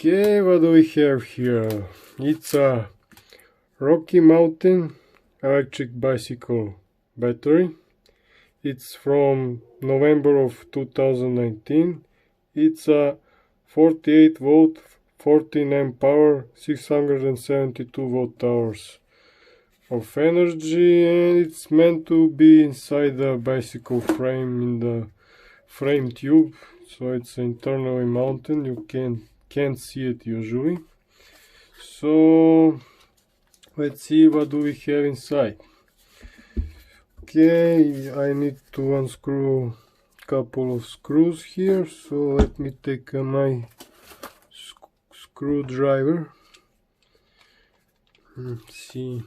Okay, what do we have here? It's a Rocky Mountain electric bicycle battery. It's from November of 2019. It's a 48 volt, 14 amp power, 672 watt hours of energy, and it's meant to be inside the bicycle frame in the frame tube, so it's internally mounted. You can't see it usually. So let's see what do we have inside. Okay, I need to unscrew a couple of screws here, so let me take my screwdriver. Let's see.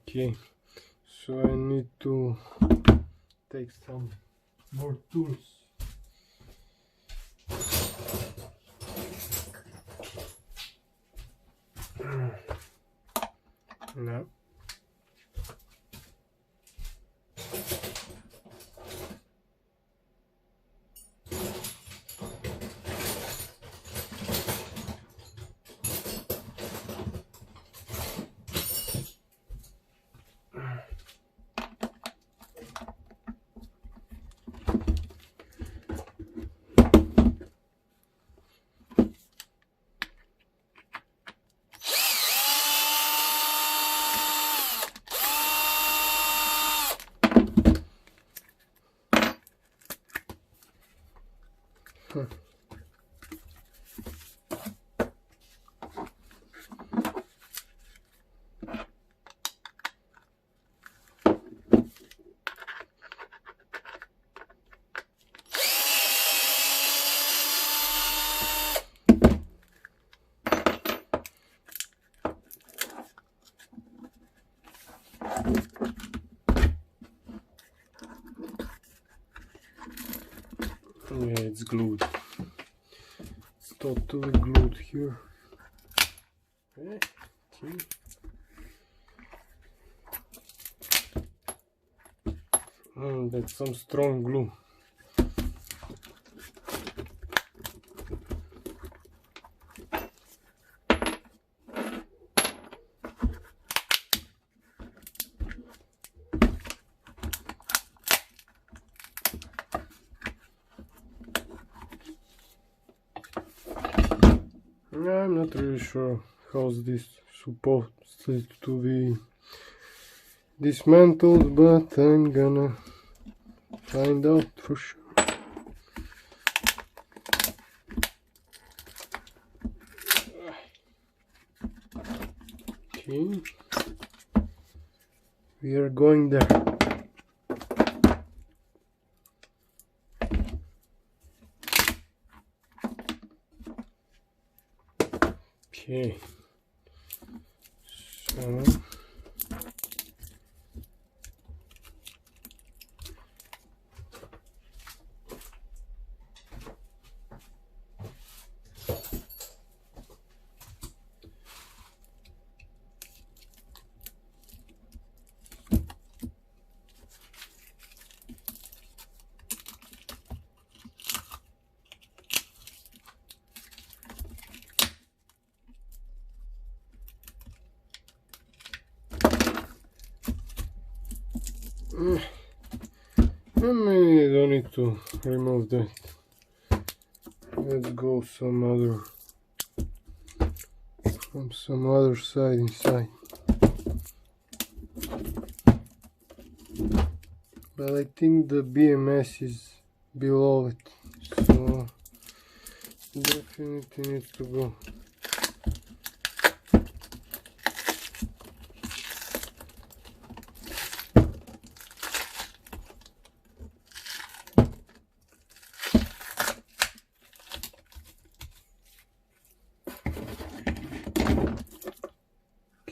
Okay, so I need to take some more tools. No. Yeah, it's glued. It's totally glued here. Okay. That's some strong glue. I'm not really sure how's this supposed to be dismantled, but I'm gonna find out for sure. Okay, we are going there. Okay, so maybe I don't need to remove that. Let's go from some other side inside. But I think the BMS is below it, so definitely needs to go.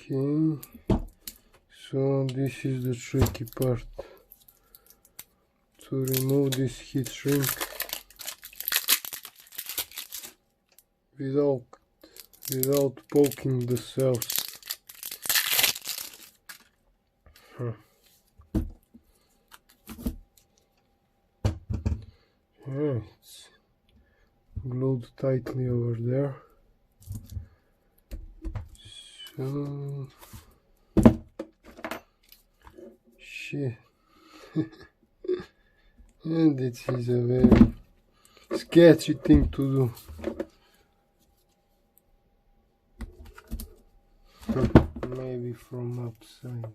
Okay, so this is the tricky part, to remove this heat shrink without poking the cells. Yeah, it's glued tightly over there. So shit. And this is a very sketchy thing to do. Maybe from outside.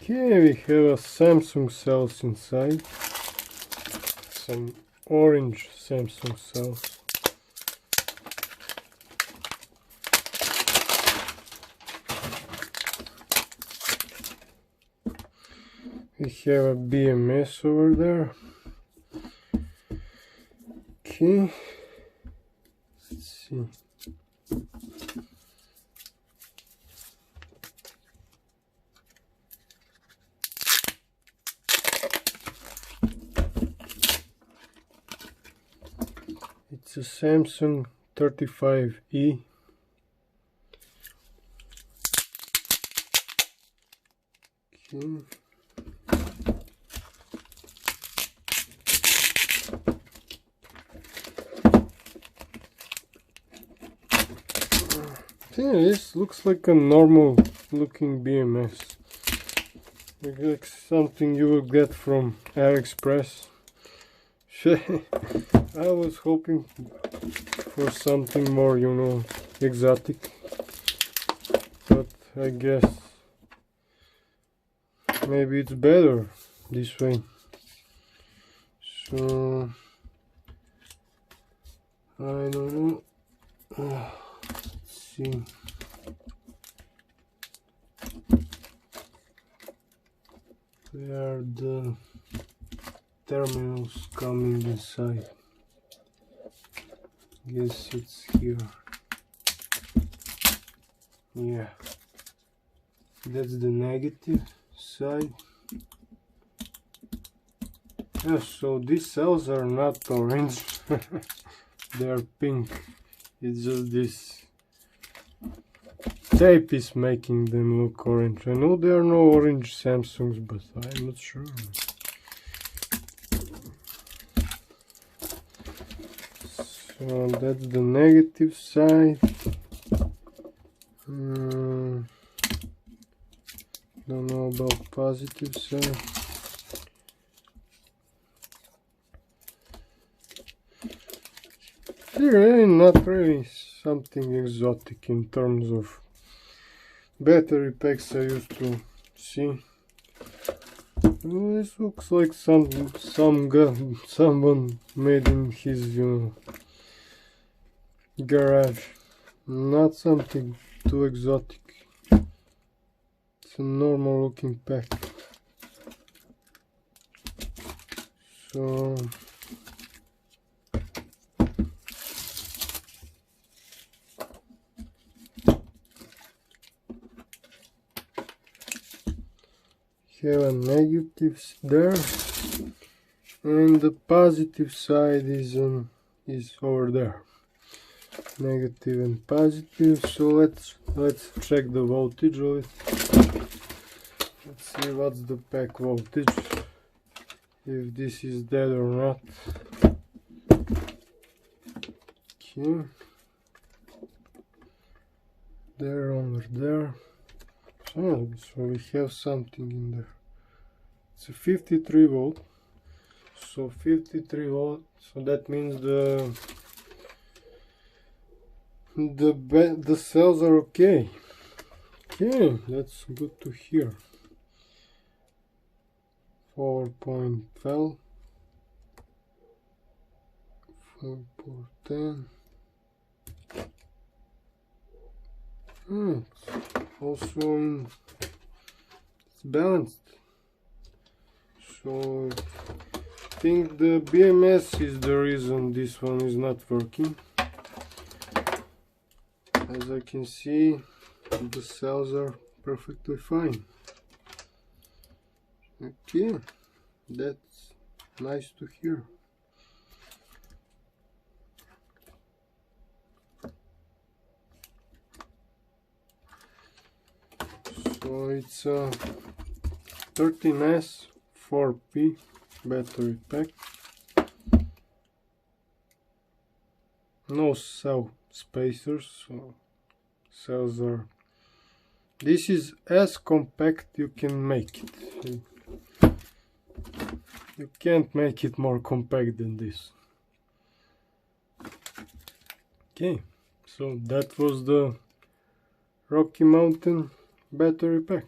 Okay, we have a Samsung cells inside. Some orange Samsung cells. We have a BMS over there. Okay, let's see. It's a Samsung 35E. Okay. Yeah, this looks like a normal looking BMS. Like something you will get from AliExpress. I was hoping for something more, you know, exotic. But I guess maybe it's better this way. So I don't know. Let's see. Where are the terminals coming inside? Guess it's here. Yeah, that's the negative side. Yeah, so these cells are not orange. They are pink. It's just this tape is making them look orange. I know there are no orange Samsungs, but I'm not sure. So that's the negative side. Don't know about positive side. Really, not really something exotic in terms of battery packs I used to see. Well, this looks like someone made in his garage. Not something too exotic. It's a normal looking pack. So have a negative there, and the positive side is over there. Negative and positive. So let's check the voltage of it. Let's see what's the pack voltage, if this is dead or not. Okay, there, over there. So we have something in there. It's a 53 volt. So 53 volts, so that means the cells are okay. Okay, that's good to hear. 4.12, 4.10. Also it's balanced. So I think the BMS is the reason this one is not working. As I can see, the cells are perfectly fine. Okay, that's nice to hear. So it's a 13S 4P battery pack. No cell spacers, so cells are... This is as compact you can make it. You can't make it more compact than this. Okay, so that was the Rocky Mountain battery pack.